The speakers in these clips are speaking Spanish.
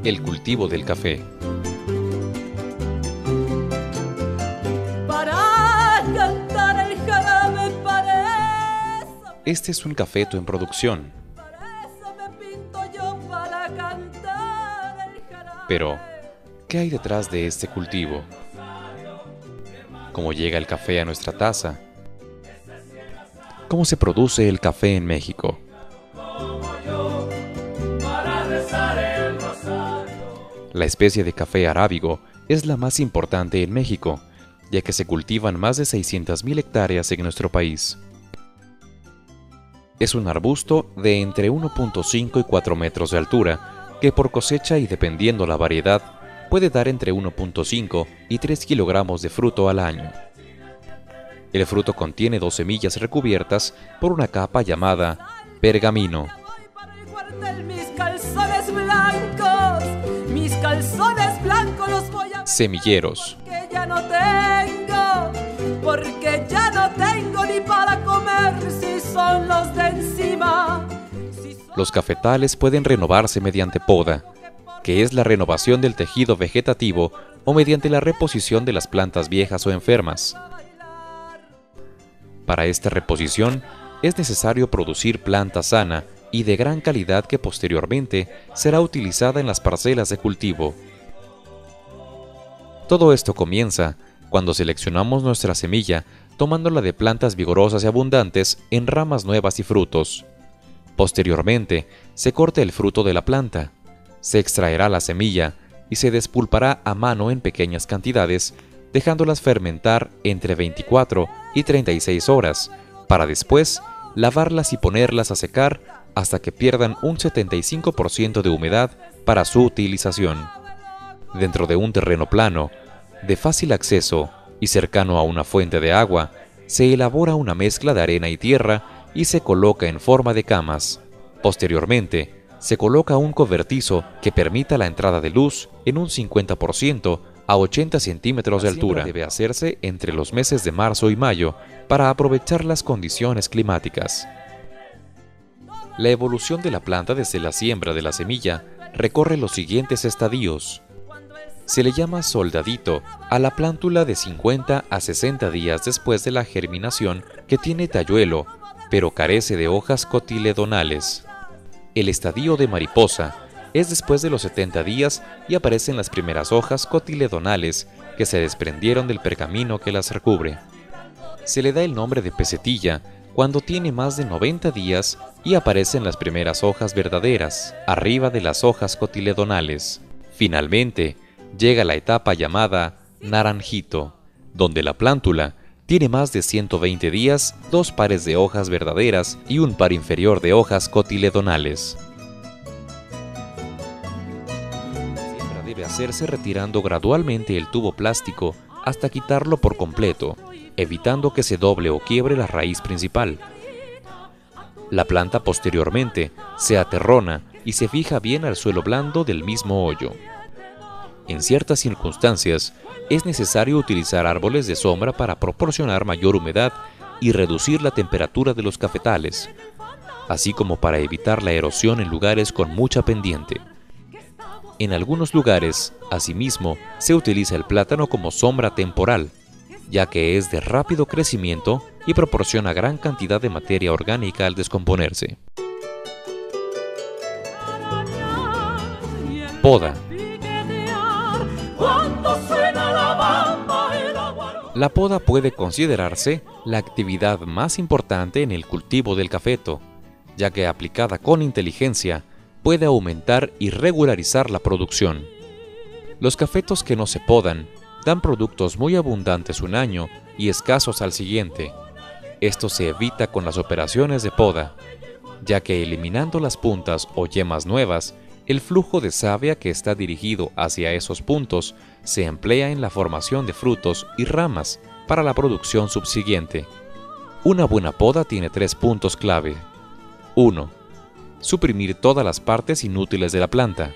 El cultivo del café. Para cantar el jarabe, para eso, Este es un cafeto en producción, para eso me pinto yo, para cantar el jarabe. pero ¿qué hay detrás de este cultivo? ¿Cómo llega el café a nuestra taza? ¿Cómo se produce el café en México? La especie de café arábigo es la más importante en México, ya que se cultivan más de 600.000 hectáreas en nuestro país. Es un arbusto de entre 1.5 y 4 metros de altura, que por cosecha y dependiendo la variedad, puede dar entre 1.5 y 3 kilogramos de fruto al año. El fruto contiene 2 semillas recubiertas por una capa llamada pergamino. Voy para el cuartel, mis calzones blancos los voy a... Semilleros. Porque ya no tengo ni para comer si son los de encima. Los cafetales pueden renovarse mediante poda, que es la renovación del tejido vegetativo, o mediante la reposición de las plantas viejas o enfermas. Para esta reposición es necesario producir planta sana y de gran calidad que posteriormente será utilizada en las parcelas de cultivo. Todo esto comienza cuando seleccionamos nuestra semilla tomándola de plantas vigorosas y abundantes en ramas nuevas y frutos. Posteriormente, se corta el fruto de la planta, se extraerá la semilla y se despulpará a mano en pequeñas cantidades, dejándolas fermentar entre 24 y 36 horas, para después lavarlas y ponerlas a secar hasta que pierdan un 75% de humedad para su utilización. Dentro de un terreno plano, de fácil acceso y cercano a una fuente de agua, se elabora una mezcla de arena y tierra y se coloca en forma de camas. Posteriormente, se coloca un cobertizo que permita la entrada de luz en un 50% a 80 centímetros de altura. Debe hacerse entre los meses de marzo y mayo para aprovechar las condiciones climáticas. La evolución de la planta desde la siembra de la semilla recorre los siguientes estadios. Se le llama soldadito a la plántula de 50 a 60 días después de la germinación, que tiene talluelo, pero carece de hojas cotiledonales. El estadio de mariposa es después de los 70 días y aparecen las primeras hojas cotiledonales que se desprendieron del pergamino que las recubre. Se le da el nombre de pesetilla cuando tiene más de 90 días y aparecen las primeras hojas verdaderas, arriba de las hojas cotiledonales. Finalmente, llega la etapa llamada naranjito, donde la plántula tiene más de 120 días, 2 pares de hojas verdaderas y un par inferior de hojas cotiledonales. La siembra debe hacerse retirando gradualmente el tubo plástico hasta quitarlo por completo, evitando que se doble o quiebre la raíz principal. La planta posteriormente se aterrona y se fija bien al suelo blando del mismo hoyo. En ciertas circunstancias, es necesario utilizar árboles de sombra para proporcionar mayor humedad y reducir la temperatura de los cafetales, así como para evitar la erosión en lugares con mucha pendiente. En algunos lugares, asimismo, se utiliza el plátano como sombra temporal, ya que es de rápido crecimiento y proporciona gran cantidad de materia orgánica al descomponerse. Poda. La poda puede considerarse la actividad más importante en el cultivo del cafeto, ya que aplicada con inteligencia puede aumentar y regularizar la producción. Los cafetos que no se podan dan productos muy abundantes un año y escasos al siguiente. Esto se evita con las operaciones de poda, ya que eliminando las puntas o yemas nuevas, el flujo de savia que está dirigido hacia esos puntos se emplea en la formación de frutos y ramas para la producción subsiguiente. Una buena poda tiene 3 puntos clave. 1. Suprimir todas las partes inútiles de la planta.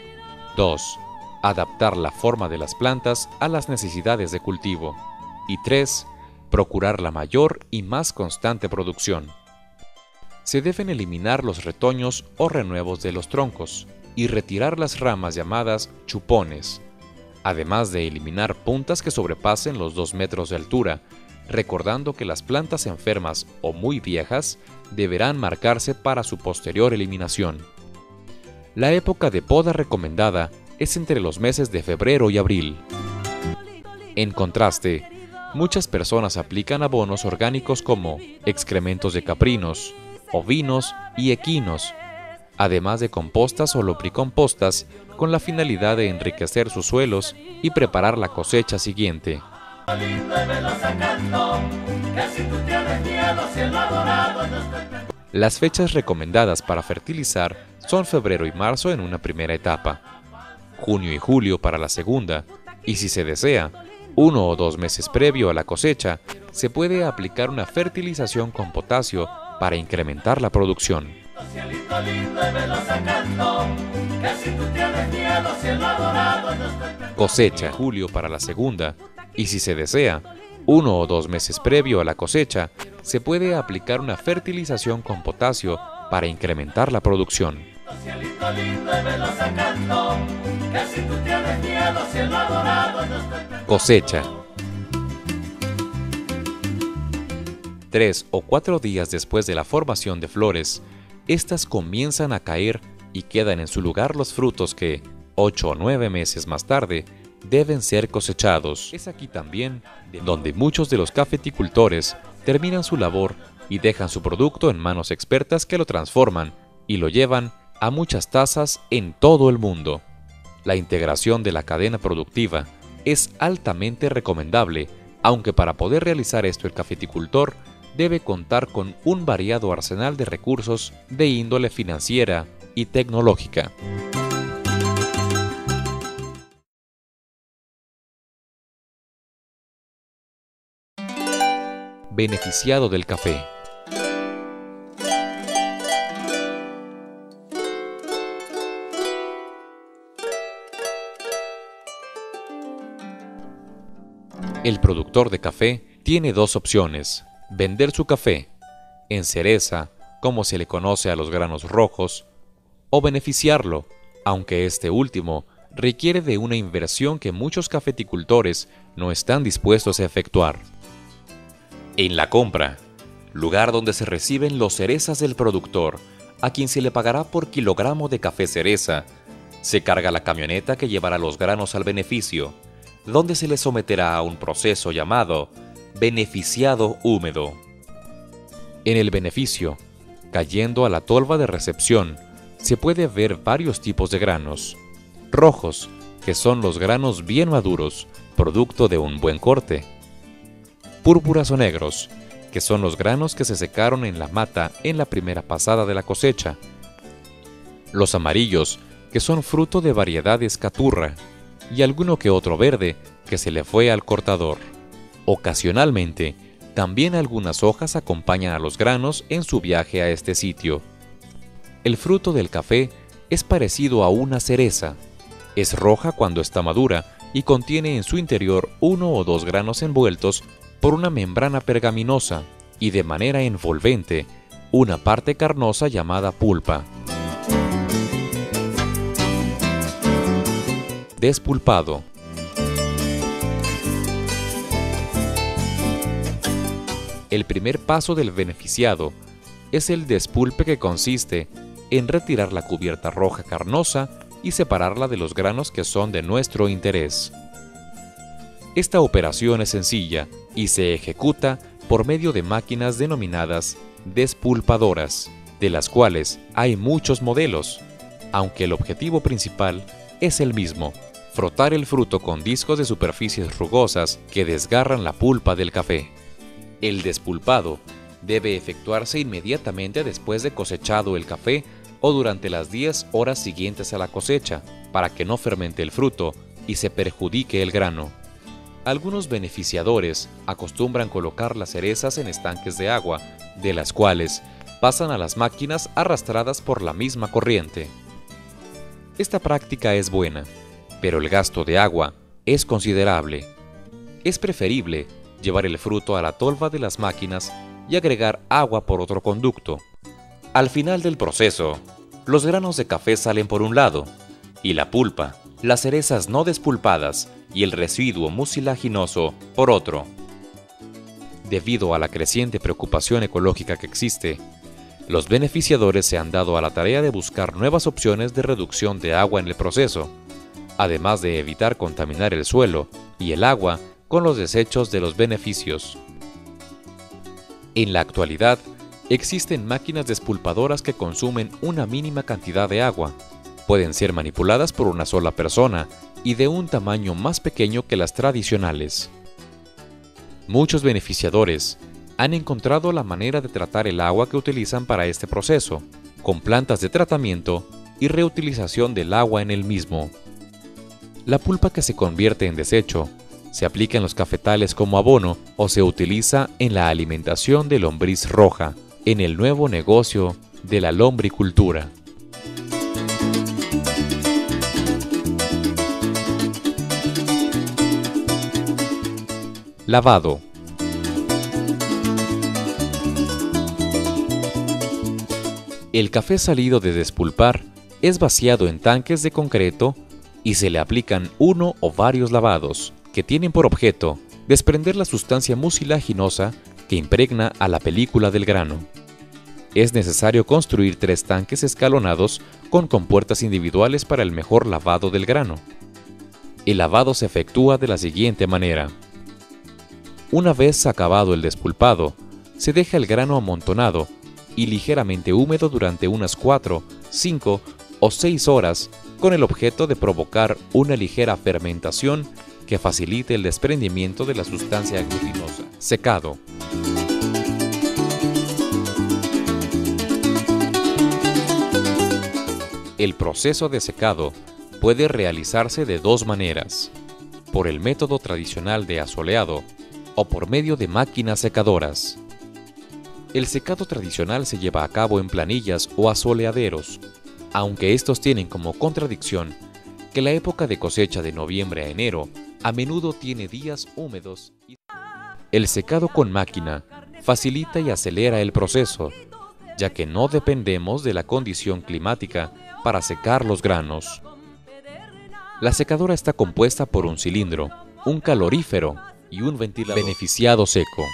2. Adaptar la forma de las plantas a las necesidades de cultivo. Y 3. Procurar la mayor y más constante producción. Se deben eliminar los retoños o renuevos de los troncos, y retirar las ramas llamadas chupones, además de eliminar puntas que sobrepasen los 2 metros de altura, recordando que las plantas enfermas o muy viejas deberán marcarse para su posterior eliminación. La época de poda recomendada es entre los meses de febrero y abril. En contraste, muchas personas aplican abonos orgánicos como excrementos de caprinos, ovinos y equinos, además de compostas o loplicompostas con la finalidad de enriquecer sus suelos y preparar la cosecha siguiente. Las fechas recomendadas para fertilizar son febrero y marzo en una primera etapa, junio y julio para la segunda, y si se desea, 1 o 2 meses previo a la cosecha, se puede aplicar una fertilización con potasio para incrementar la producción. Cosecha, julio para la segunda, y si se desea, 1 o 2 meses previo a la cosecha, se puede aplicar una fertilización con potasio para incrementar la producción. Cosecha. 3 o 4 días después de la formación de flores, estas comienzan a caer y quedan en su lugar los frutos que, 8 o 9 meses más tarde, deben ser cosechados. Es aquí también donde muchos de los cafeticultores terminan su labor y dejan su producto en manos expertas que lo transforman y lo llevan a muchas tazas en todo el mundo. La integración de la cadena productiva es altamente recomendable, aunque para poder realizar esto el cafeticultor debe contar con un variado arsenal de recursos de índole financiera y tecnológica. Beneficiado del café. El productor de café tiene 2 opciones: vender su café en cereza, como se le conoce a los granos rojos, o beneficiarlo, aunque este último requiere de una inversión que muchos cafeticultores no están dispuestos a efectuar. En la compra, lugar donde se reciben los cerezas del productor, a quien se le pagará por kilogramo de café cereza, se carga la camioneta que llevará los granos al beneficio, donde se le someterá a un proceso llamado beneficiado húmedo. En el beneficio, cayendo a la tolva de recepción, se puede ver varios tipos de granos. Rojos, que son los granos bien maduros, producto de un buen corte. Púrpuras o negros, que son los granos que se secaron en la mata en la primera pasada de la cosecha. Los amarillos, que son fruto de variedades caturra, y alguno que otro verde que se le fue al cortador. Ocasionalmente, también algunas hojas acompañan a los granos en su viaje a este sitio. El fruto del café es parecido a una cereza. Es roja cuando está madura y contiene en su interior 1 o 2 granos envueltos por una membrana pergaminosa y de manera envolvente, una parte carnosa llamada pulpa. Despulpado. El primer paso del beneficiado es el despulpe, que consiste en retirar la cubierta roja carnosa y separarla de los granos que son de nuestro interés. Esta operación es sencilla y se ejecuta por medio de máquinas denominadas despulpadoras, de las cuales hay muchos modelos, aunque el objetivo principal es el mismo: frotar el fruto con discos de superficies rugosas que desgarran la pulpa del café. El despulpado debe efectuarse inmediatamente después de cosechado el café o durante las 10 horas siguientes a la cosecha, para que no fermente el fruto y se perjudique el grano. Algunos beneficiadores acostumbran colocar las cerezas en estanques de agua, de las cuales pasan a las máquinas arrastradas por la misma corriente. Esta práctica es buena, pero el gasto de agua es considerable. Es preferible llevar el fruto a la tolva de las máquinas y agregar agua por otro conducto. Al final del proceso, los granos de café salen por un lado, y la pulpa, las cerezas no despulpadas y el residuo mucilaginoso por otro. Debido a la creciente preocupación ecológica que existe, los beneficiadores se han dado a la tarea de buscar nuevas opciones de reducción de agua en el proceso, además de evitar contaminar el suelo y el agua con los desechos de los beneficios. En la actualidad, existen máquinas despulpadoras que consumen una mínima cantidad de agua. Pueden ser manipuladas por una sola persona y de un tamaño más pequeño que las tradicionales. Muchos beneficiadores han encontrado la manera de tratar el agua que utilizan para este proceso, con plantas de tratamiento y reutilización del agua en el mismo. La pulpa que se convierte en desecho se aplica en los cafetales como abono o se utiliza en la alimentación de lombriz roja, en el nuevo negocio de la lombricultura. Lavado. El café salido de despulpar es vaciado en tanques de concreto y se le aplican uno o varios lavados que tienen por objeto desprender la sustancia mucilaginosa que impregna a la película del grano. Es necesario construir 3 tanques escalonados con compuertas individuales para el mejor lavado del grano. El lavado se efectúa de la siguiente manera. Una vez acabado el despulpado, se deja el grano amontonado y ligeramente húmedo durante unas 4, 5 o 6 horas con el objeto de provocar una ligera fermentación que facilite el desprendimiento de la sustancia glutinosa. Secado. El proceso de secado puede realizarse de 2 maneras: por el método tradicional de asoleado o por medio de máquinas secadoras. El secado tradicional se lleva a cabo en planillas o asoleaderos, aunque estos tienen como contradicción que la época de cosecha de noviembre a enero a menudo tiene días húmedos. El secado con máquina facilita y acelera el proceso, ya que no dependemos de la condición climática para secar los granos. La secadora está compuesta por un cilindro, un calorífero y un ventilador beneficiado seco.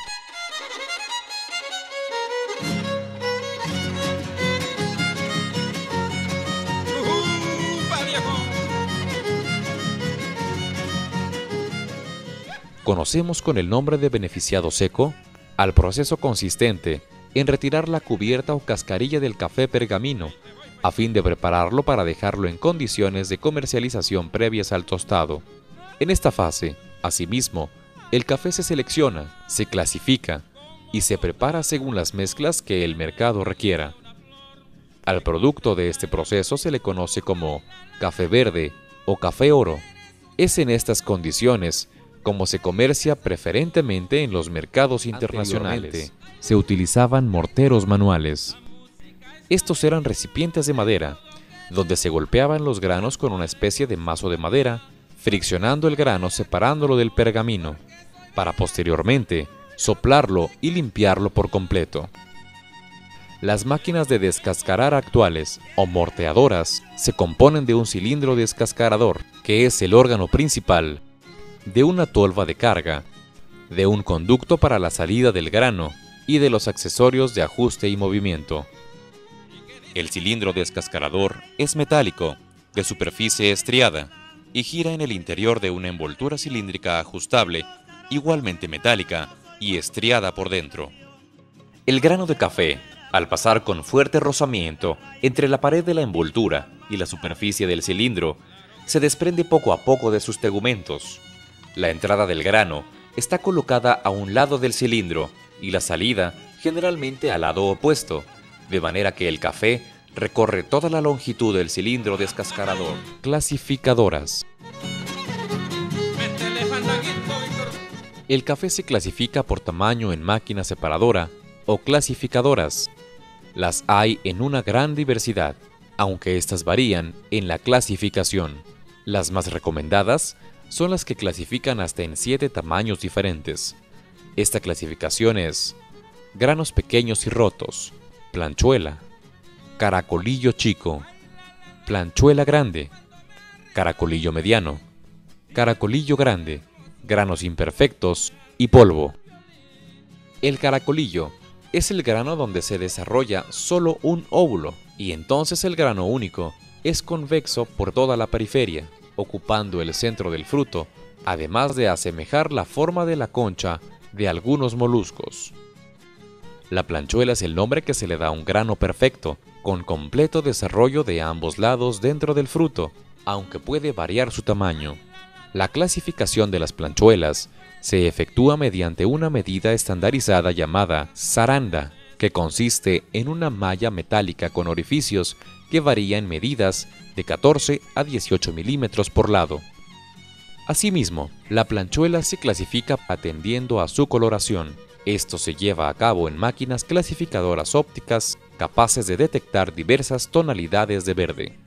Conocemos con el nombre de beneficiado seco al proceso consistente en retirar la cubierta o cascarilla del café pergamino a fin de prepararlo para dejarlo en condiciones de comercialización previas al tostado. En esta fase, asimismo, el café se selecciona, se clasifica y se prepara según las mezclas que el mercado requiera. Al producto de este proceso se le conoce como café verde o café oro. Es en estas condiciones como se comercia preferentemente en los mercados internacionales. Se utilizaban morteros manuales. Estos eran recipientes de madera, donde se golpeaban los granos con una especie de mazo de madera, friccionando el grano separándolo del pergamino, para posteriormente soplarlo y limpiarlo por completo. Las máquinas de descascarar actuales, o morteadoras, se componen de un cilindro descascarador, que es el órgano principal, de una tolva de carga, de un conducto para la salida del grano y de los accesorios de ajuste y movimiento. El cilindro descascarador es metálico, de superficie estriada, y gira en el interior de una envoltura cilíndrica ajustable, igualmente metálica y estriada por dentro. El grano de café, al pasar con fuerte rozamiento entre la pared de la envoltura y la superficie del cilindro, se desprende poco a poco de sus tegumentos. La entrada del grano está colocada a un lado del cilindro y la salida generalmente al lado opuesto, de manera que el café recorre toda la longitud del cilindro descascarador. Clasificadoras. El café se clasifica por tamaño en máquina separadora o clasificadoras. Las hay en una gran diversidad, aunque estas varían en la clasificación. Las más recomendadas son las que clasifican hasta en 7 tamaños diferentes. Esta clasificación es granos pequeños y rotos, planchuela, caracolillo chico, planchuela grande, caracolillo mediano, caracolillo grande, granos imperfectos y polvo. El caracolillo es el grano donde se desarrolla solo un óvulo, y entonces el grano único es convexo por toda la periferia, ocupando el centro del fruto, además de asemejar la forma de la concha de algunos moluscos. La planchuela es el nombre que se le da a un grano perfecto, con completo desarrollo de ambos lados dentro del fruto, aunque puede variar su tamaño. La clasificación de las planchuelas se efectúa mediante una medida estandarizada llamada zaranda, que consiste en una malla metálica con orificios que varía en medidas de 14 a 18 milímetros por lado. Asimismo, la planchuela se clasifica atendiendo a su coloración. Esto se lleva a cabo en máquinas clasificadoras ópticas capaces de detectar diversas tonalidades de verde.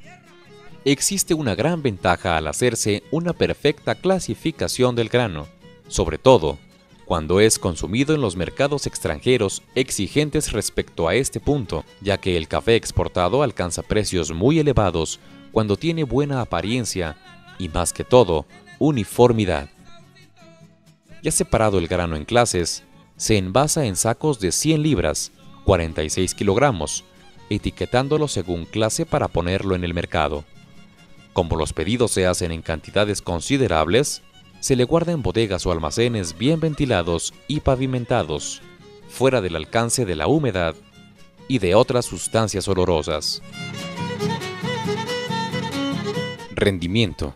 Existe una gran ventaja al hacerse una perfecta clasificación del grano, sobre todo cuando es consumido en los mercados extranjeros exigentes respecto a este punto, ya que el café exportado alcanza precios muy elevados cuando tiene buena apariencia y, más que todo, uniformidad. Ya separado el grano en clases, se envasa en sacos de 100 libras, 46 kilogramos, etiquetándolo según clase para ponerlo en el mercado. Como los pedidos se hacen en cantidades considerables, se le guarda en bodegas o almacenes bien ventilados y pavimentados, fuera del alcance de la humedad y de otras sustancias olorosas. Rendimiento.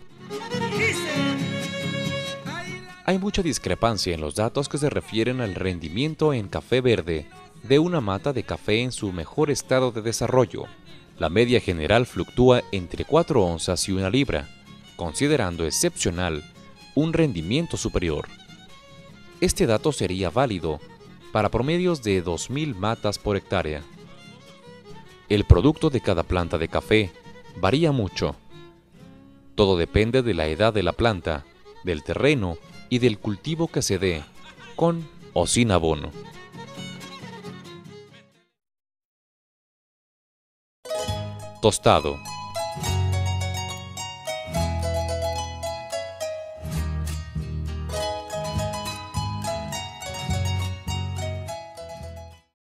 Hay mucha discrepancia en los datos que se refieren al rendimiento en café verde de una mata de café en su mejor estado de desarrollo. La media general fluctúa entre 4 onzas y 1 libra, considerando excepcional un rendimiento superior. Este dato sería válido para promedios de 2.000 matas por hectárea. El producto de cada planta de café varía mucho. Todo depende de la edad de la planta, del terreno y del cultivo que se dé, con o sin abono. Tostado.